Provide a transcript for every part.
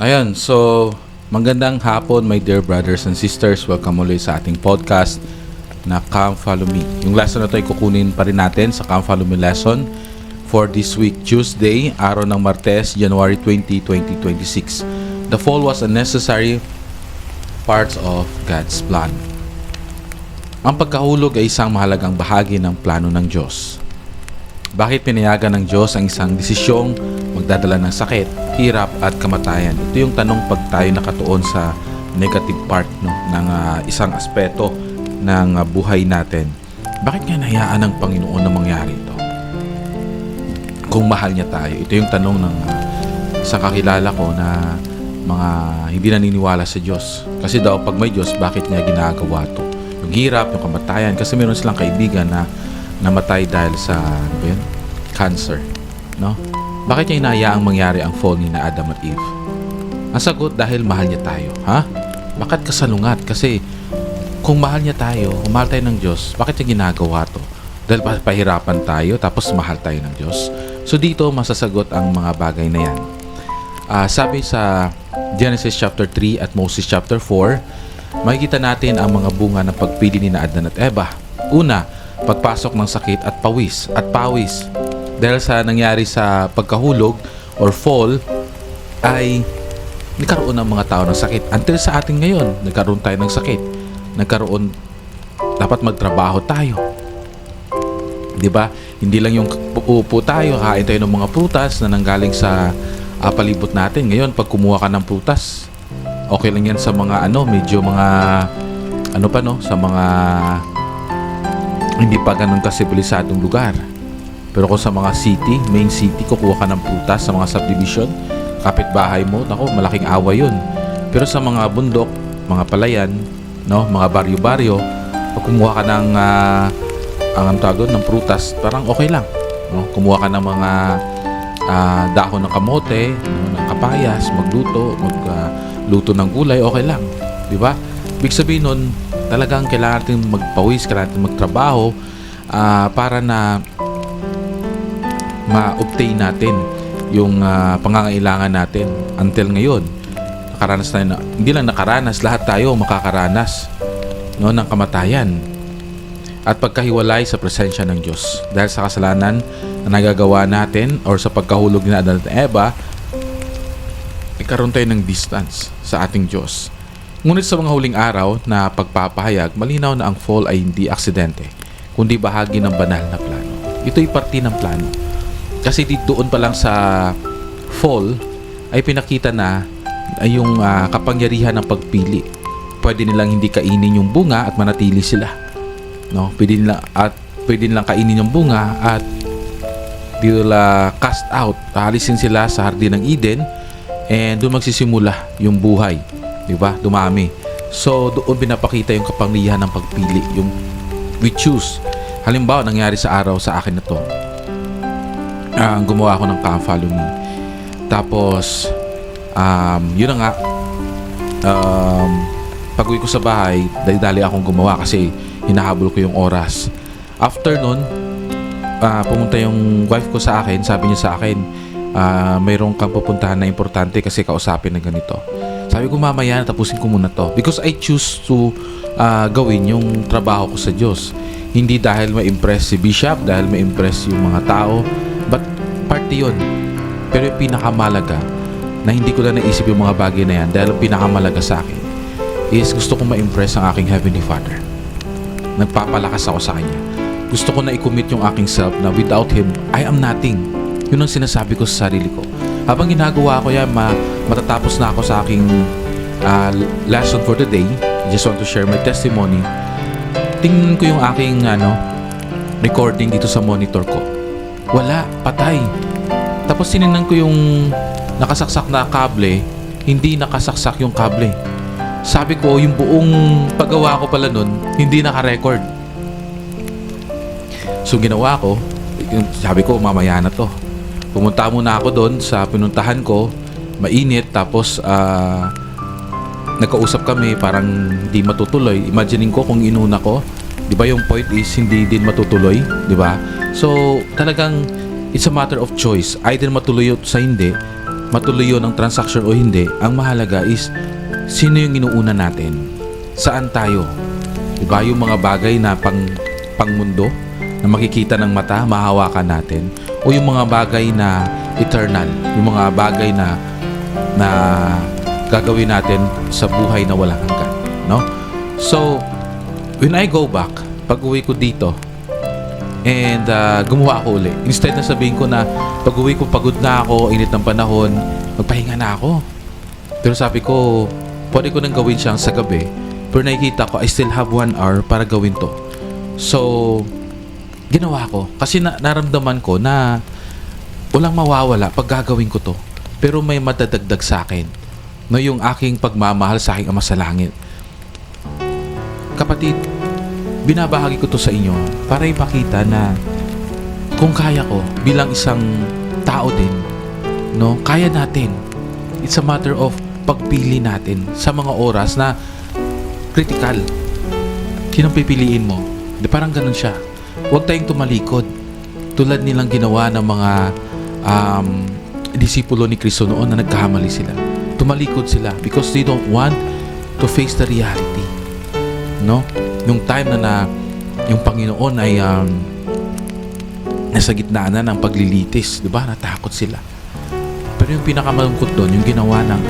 Ayan, so magandang hapon my dear brothers and sisters. Welcome ulit sa ating podcast na Come Follow Me. Yung lesson na ito ay kukunin pa rin natin sa Come Follow Me lesson for this week, Tuesday, araw ng Martes, January 20, 2026. The fall was a necessary parts of God's plan. Ang pagkahulog ay isang mahalagang bahagi ng plano ng Diyos. Bakit pinayagan ng Diyos ang isang desisyong magdadala ng sakit, hirap at kamatayan? Ito yung tanong pag tayo nakatuon sa negative part ng isang aspeto ng buhay natin. Bakit nga nahayaan ng Panginoon na mangyari ito? Kung mahal niya tayo, ito yung tanong ng isang kakilala ko na mga hindi naniniwala sa Diyos. Kasi daw pag may Diyos, bakit niya ginagawa ito? Yung hirap, yung kamatayan, kasi meron silang kaibigan na namatay dahil sa cancer, no? Bakit niya inahayaang mangyari ang fall ni na Adam at Eve? Ang sagot, dahil mahal niya tayo. Ha? Bakit kasalungat? Kasi kung mahal niya tayo, kung mahal tayo ng Diyos, bakit niya ginagawa to? Dahil pahirapan tayo, tapos mahal tayo ng Diyos. So dito masasagot ang mga bagay na yan. Sabi sa Genesis chapter 3 at Moses chapter 4, makikita natin ang mga bunga ng pagpili ni na Adan at Eva. Una, pagpasok ng sakit at pawis. Dahil sa nangyari sa pagkahulog or fall, ay nagkaroon ng mga tao ng sakit. Until sa atin ngayon, nagkaroon tayo ng sakit. Dapat magtrabaho tayo. Diba? Hindi lang yung uupo tayo, kain tayo ng mga prutas na nanggaling sa palibot natin. Ngayon, pag kumuha ka ng prutas, okay lang yan sa mga medyo mga sa mga hindi pa ganun kasibilisadong lugar. Pero kung sa mga city, main city, kukuha ka ng prutas sa mga subdivision, kapitbahay mo, malaking awa yun. Pero sa mga bundok, mga palayan, mga baryo-baryo, pag kumuha ka ng ng prutas, parang okay lang. Kumuha ka ng mga dahon ng kamote, ng kapayas, magluto ng gulay, okay lang. Diba? Ibig sabihin nun, talagang kailangan natin magpawis, kailangan natin magtrabaho para na ma-obtain natin yung pangangailangan natin. Until ngayon, nakaranas tayo hindi lang nakaranas, lahat tayo makakaranas ng kamatayan at pagkahiwalay sa presensya ng Diyos. Dahil sa kasalanan na nagagawa natin or sa pagkahulog ni Adan at Eva, ikaroon tayo ng distance sa ating Diyos. Ngunit sa mga huling araw na pagpapahayag, malinaw na ang fall ay hindi aksidente, kundi bahagi ng banal na plano. Ito'y parte ng plano. Kasi doon pa lang sa fall ay pinakita na ay yung kapangyarihan ng pagpili. Pwede nilang hindi kainin yung bunga at manatili sila. Pwede nilang kainin yung bunga at they will cast out. Alisin sila sa Hardin ng Eden and doon magsisimula yung buhay. Diba? Dumami. So, doon pinapakita yung kapangyarihan ng pagpili. Yung we choose. Halimbawa, nangyari sa araw sa akin na to. Gumawa ako ng Come Follow Me. Tapos, yun na nga. Pag-uwi ko sa bahay, dali-dali akong gumawa kasi hinahabol ko yung oras. After nun, pumunta yung wife ko sa akin. Sabi niya sa akin, mayroong kang pupuntahan na importante kasi kausapin na ganito. Sabi ko, mamaya tapusin ko muna to because I choose to gawin yung trabaho ko sa Diyos. Hindi dahil ma-impress si Bishop, dahil ma-impress yung mga tao, but parte yun. Pero yung pinakamalaga na hindi ko na naisip yung mga bagay na yan dahil yung pinakamalaga sa akin is gusto ko ma-impress ang aking Heavenly Father. Nagpapalakas ako sa Kanya. Gusto ko na i-commit yung aking self na without Him, I am nothing. Yun ang sinasabi ko sa sarili ko. Habang ginagawa ko yan, matatapos na ako sa aking lesson for the day. I just want to share my testimony. Tingnan ko yung aking recording dito sa monitor ko. Wala, patay. Tapos tinignan ko yung nakasaksak na kable, hindi nakasaksak yung kable. Sabi ko, yung buong paggawa ko pala nun, hindi naka-record. So ginawa ko, sabi ko, mamaya na to. Pumunta muna ako doon sa pinuntahan ko, mainit, tapos nagkausap kami, parang hindi matutuloy. Imagining ko kung inuna ko, di ba yung point is hindi din matutuloy, di ba? So talagang it's a matter of choice. Either matuloy o sa hindi, matuloy yun ang transaction o hindi, ang mahalaga is sino yung inuuna natin. Saan tayo? Diba? Yung mga bagay na pangmundo na makikita ng mata, mahawakan natin, o yung mga bagay na eternal, yung mga bagay na gagawin natin sa buhay na walang hanggan, no? So, when I go back, pag-uwi ko dito, and gumawa ako uli, instead na sabihin ko na pag-uwi ko pagod na ako, init ng panahon, magpahinga na ako. Pero sabi ko, pwede ko nang gawin siyang sa gabi, pero nakikita ko, I still have 1 hour para gawin to. So, ginawa ko. Kasi naramdaman ko na walang mawawala pag gagawin ko to. Pero may madadagdag sa akin. No, yung aking pagmamahal sa aking Ama sa Langit. Kapatid, binabahagi ko to sa inyo para ipakita na kung kaya ko bilang isang tao din, no, kaya natin. It's a matter of pagpili natin sa mga oras na critical. Sinong pipiliin mo? Di parang ganun siya. Huwag tayong tumalikod tulad nilang ginawa ng mga disipulo ni Kristo noon na nagkahamali sila. Tumalikod sila because they don't want to face the reality. No? Yung time na yung Panginoon ay nasa gitna na ng paglilitis, di ba? Natakot sila. Pero yung pinakamalungkot doon, yung ginawa ng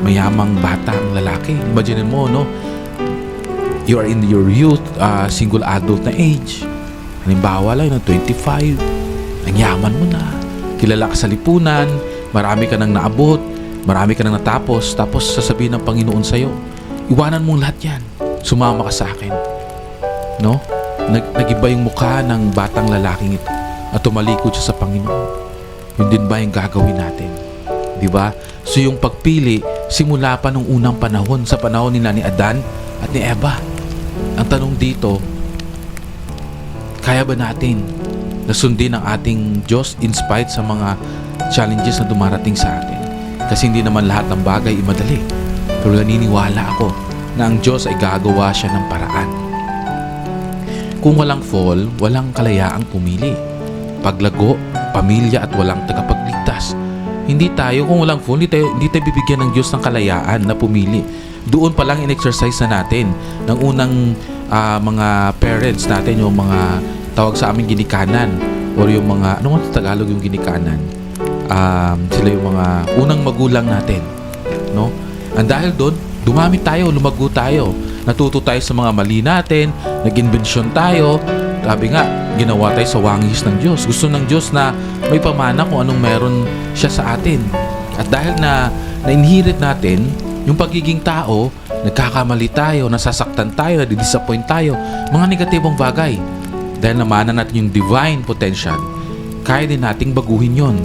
mayamang batang lalaki. Imagine mo, no? You are in your youth, single adult na age. Halimbawa lang, 25. Ang yaman mo na. Kilala ka sa lipunan. Marami ka nang naabot. Marami ka nang natapos. Tapos sasabihin ng Panginoon sa'yo, iwanan mong lahat yan. Sumama ka sa akin. No? Nag-iba yung mukha ng batang lalaking ito at tumalikod siya sa Panginoon. Yun din ba yung gagawin natin? Diba? So yung pagpili, simula pa nung unang panahon, sa panahon nila ni Adan at ni Eva. Ang tanong dito, kaya ba natin na sundin ang ating Diyos in spite sa mga challenges na dumarating sa atin? Kasi hindi naman lahat ng bagay ay madali. Pero naniniwala ako na ang Diyos ay gagawa siya ng paraan. Kung walang fall, walang kalayaang pumili. Paglago, pamilya at walang tagapagligtas. Hindi tayo, kung walang fall, hindi tayo bibigyan ng Diyos ng kalayaan na pumili. Doon pa lang in-exercise na natin ng unang mga parents natin, yung mga tawag sa amin ginikanan, or yung mga, ano nga sa Tagalog yung ginikanan? Sila yung mga unang magulang natin, no? And dahil doon, dumami tayo, lumago tayo. Natuto tayo sa mga mali natin, nag-inbensyon tayo. Sabi nga, ginawa tayo sa wangis ng Diyos. Gusto ng Diyos na may pamana kung anong meron siya sa atin. At dahil na inherit natin yung pagiging tao, nagkakamali tayo, nasasaktan tayo, nadidisappoint tayo, mga negatibong bagay. Dahil namana natin yung divine potential, kaya din nating baguhin yon.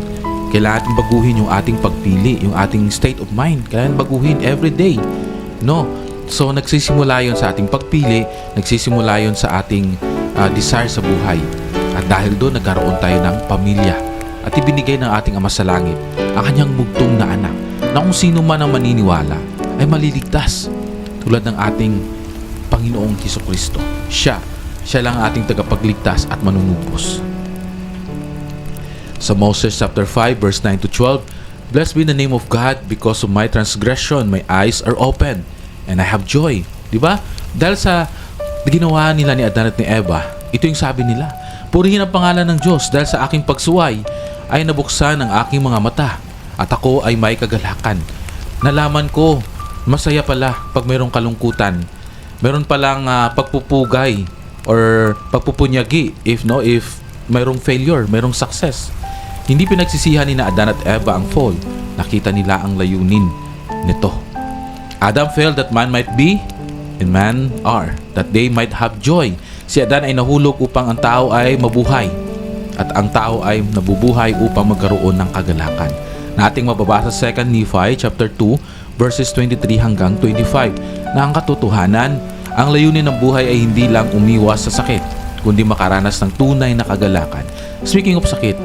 Kailangan natin baguhin yung ating pagpili, yung ating state of mind. Kailangan baguhin every day. No? So, nagsisimula yon sa ating pagpili, nagsisimula yon sa ating desire sa buhay. At dahil doon, nagkaroon tayo ng pamilya. At ibinigay ng ating Ama sa Langit ang kanyang bugtong na anak na kung sino man ang maniniwala ay maliligtas. Tulad ng ating Panginoong Hesukristo. Siya lang ang ating tagapagligtas at manunubos. Sa Moses chapter 5 verse 9 to 12, "Blessed be the name of God, because of my transgression my eyes are open and I have joy." Di ba? Dahil sa ginawa nila ni Adan at ni Eva, ito yung sabi nila, "Purihin ang pangalan ng Diyos, dahil sa aking pagsuway ay nabuksan ang aking mga mata at ako ay may kagalakan. Nalaman ko, masaya pala pag mayroong kalungkutan. Meron palang pagpupugay or pagpupunyagi if mayroong failure, mayroong success." Hindi pinagsisihan ni na Adan at Eva ang fall. Nakita nila ang layunin nito. Adam fell that man might be, and man are, that they might have joy. Si Adan ay nahulog upang ang tao ay mabuhay, at ang tao ay nabubuhay upang magkaroon ng kagalakan. Na ating mababasa sa 2 Nephi chapter 2 verses 23 hanggang 25, na ang katotohanan, ang layunin ng buhay ay hindi lang umiwas sa sakit, kundi makaranas ng tunay na kagalakan. Speaking of sakit,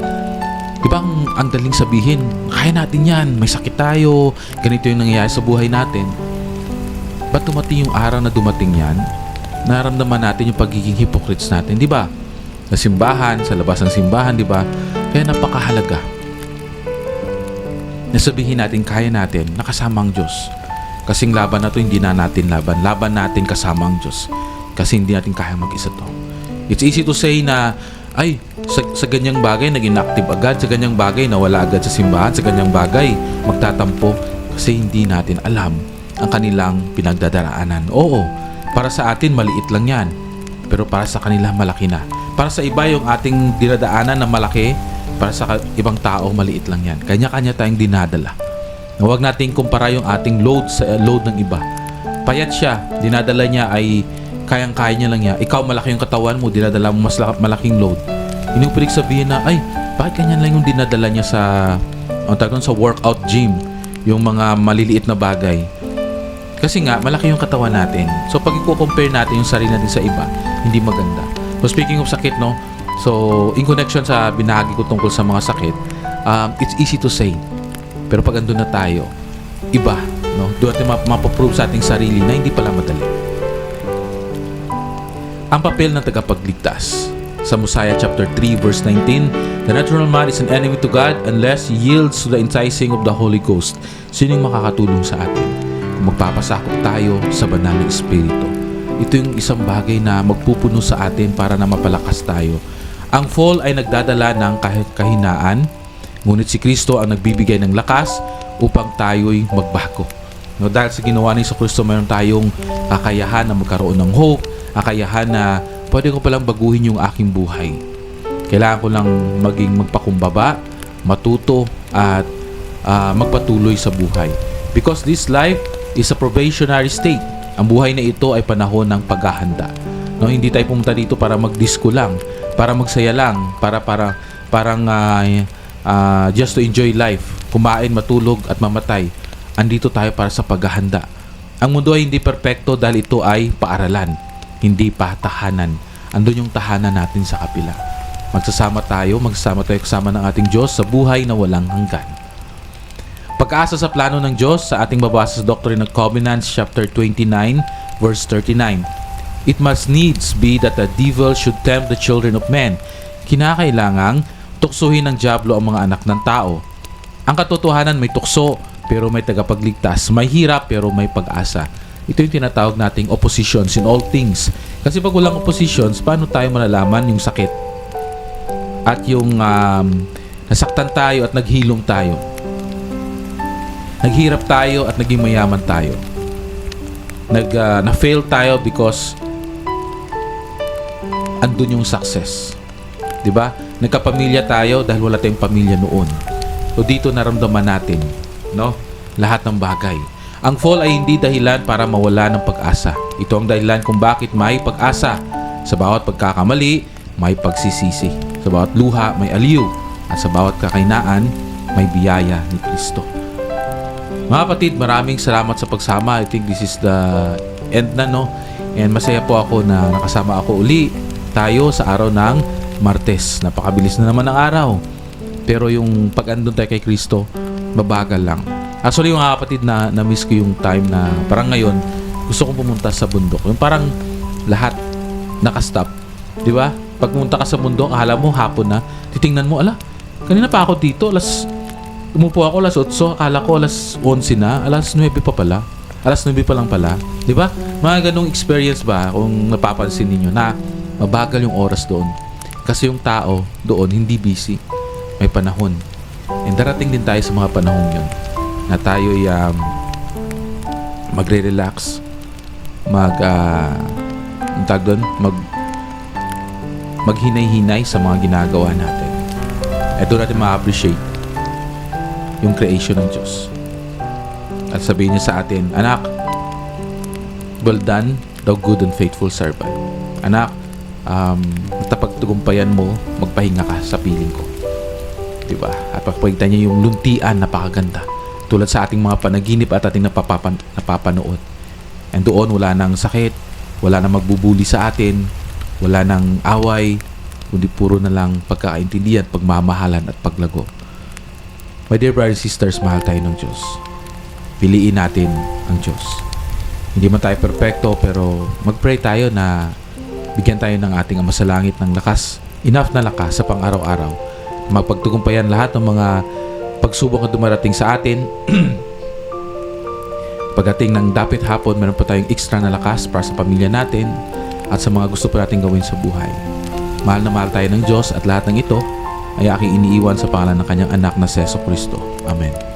di ba ang daling sabihin, kaya natin yan, may sakit tayo, ganito yung nangyayari sa buhay natin. Ba't dumating yung araw na dumating yan? Naramdaman natin yung pagiging hypocrites natin, di ba? Sa simbahan, sa labas ng simbahan, di ba? Kaya napakahalaga nasabihin natin kaya natin na kasama ang Diyos. Kasing laban na to hindi na natin laban. Laban natin kasama ang Diyos. Kasi hindi natin kaya mag-isa to. It's easy to say na ay, sa ganyang bagay naging active agad, sa ganyang bagay nawala agad sa simbahan, sa ganyang bagay magtatampo kasi hindi natin alam ang kanilang pinagdadaraanan. Oo, para sa atin maliit lang yan, pero para sa kanila malaki na. Para sa iba yung ating dinadaanan na malaki, para sa ibang tao maliit lang yan. Kanya-kanya tayong dinadala. Huwag nating kumpara yung ating load sa load ng iba. Payat siya, dinadala niya ay kayang-kaya niya lang niya. Ikaw malaki yung katawan mo, dinadala mo mas malaking load. Hindi mo pwedeng sabihin na, ay, bakit ganyan lang yung dinadala niya sa workout gym, yung mga maliliit na bagay. Kasi nga, malaki yung katawan natin. So, pag i-compare natin yung sarili natin sa iba, hindi maganda. So, speaking of sakit, no? So, in connection sa binahagi ko tungkol sa mga sakit, it's easy to say. Pero pag andun na tayo, iba, no? Doon natin mapaprove sa ating sarili na hindi pala madali. Ang papel ng tagapagligtas. Sa Mosiah chapter 3 verse 19, the natural man is an enemy to God unless he yields to the enticing of the Holy Ghost. Sino yung makakatulong sa atin? Kung magpapasakop tayo sa banal na Espiritu. Ito yung isang bagay na magpupuno sa atin para na mapalakas tayo. Ang fall ay nagdadala ng kahinaan, ngunit si Kristo ang nagbibigay ng lakas upang tayo'y magbago. No, dahil sa ginawa ni Kristo, mayroon tayong kakayahan na magkaroon ng hope, kakayahan na pwede ko palang baguhin yung aking buhay. Kailangan ko lang maging magpakumbaba, matuto, at magpatuloy sa buhay. Because this life is a probationary state. Ang buhay na ito ay panahon ng paghahanda. No, hindi tayo pumunta dito para mag-disco lang, para magsaya lang, parang just to enjoy life, kumain, matulog at mamatay. Andito tayo para sa paghahanda. Ang mundo ay hindi perpekto dahil ito ay paaralan, hindi pa tahanan. Andun yung tahanan natin sa kapila. Magsasama tayo kasama ng ating Diyos sa buhay na walang hanggan. Pag-asa sa plano ng Diyos sa ating babasa sa Doctrine and Covenants chapter 29 verse 39. It must needs be that the devil should tempt the children of men. Kinakailangang tuksuhin ng diablo ang mga anak ng tao. Ang katotohanan, may tukso pero may tagapagligtas, may hirap pero may pag-asa. Ito yung tinatawag nating oppositions in all things. Kasi pag walang oppositions, paano tayo malalaman yung sakit? At yung nasaktan tayo at naghilom tayo. Naghirap tayo at naging mayaman tayo. Na-fail tayo because andun yung success. 'Di ba? Nagkapamilya tayo dahil wala tayong pamilya noon. So dito naramdaman natin, no? Lahat ng bagay. Ang fall ay hindi dahilan para mawala ng pag-asa. Ito ang dahilan kung bakit may pag-asa. Sa bawat pagkakamali, may pagsisisi. Sa bawat luha, may aliw. At sa bawat kakainaan, may biyaya ni Kristo. Mga kapatid, maraming salamat sa pagsama. I think this is the end na, no? And masaya po ako na nakasama ako uli tayo sa araw ng Martes. Napakabilis na naman ang araw. Pero yung pag-andun tayo kay Kristo, mabagal lang. Actually, mga kapatid, na-miss ko yung time na parang ngayon, gusto kong pumunta sa bundok. Yung parang lahat nakastop. Di ba? Pag pumunta ka sa bundok, akala mo hapon na, titingnan mo, ala, kanina pa ako dito, umupo ako alas 8, akala ko alas 11 na, alas 9 pa pala. Alas 9 pa lang pala. Di ba? Mga ganong experience ba kung napapansin niyo na mabagal yung oras doon. Kasi yung tao doon hindi busy. May panahon. And darating din tayo sa mga panahon yun na tayo'y magre-relax, maghinay-hinay sa mga ginagawa natin. At doon natin ma-appreciate yung creation ng Diyos. At sabihin niya sa atin, anak, well done, thou good and faithful servant. Anak, matapagtagumpayan mo, magpahinga ka sa piling ko. Diba? At pagpagkita niya yung luntian, napakaganda. Tulad sa ating mga panaginip at ating napapanood. And doon, wala nang sakit, wala nang magbubuli sa atin, wala nang away, kundi puro na lang pagkakaintindihan, pagmamahalan at paglago. My dear brothers and sisters, mahal tayo ng Diyos. Piliin natin ang Diyos. Hindi man tayo perfecto, pero mag-pray tayo na bigyan tayo ng ating Ama sa Langit ng lakas, enough na lakas sa pang-araw-araw. Magpagtugumpayan lahat ng mga pagsubok na dumarating sa atin, pagdating ng dapit hapon, meron pa tayong extra na lakas para sa pamilya natin at sa mga gusto pa natin gawin sa buhay. Mahal na mahal tayo ng Diyos at lahat ng ito ay aking iniiwan sa pangalan ng kanyang anak na si Jesucristo. Amen.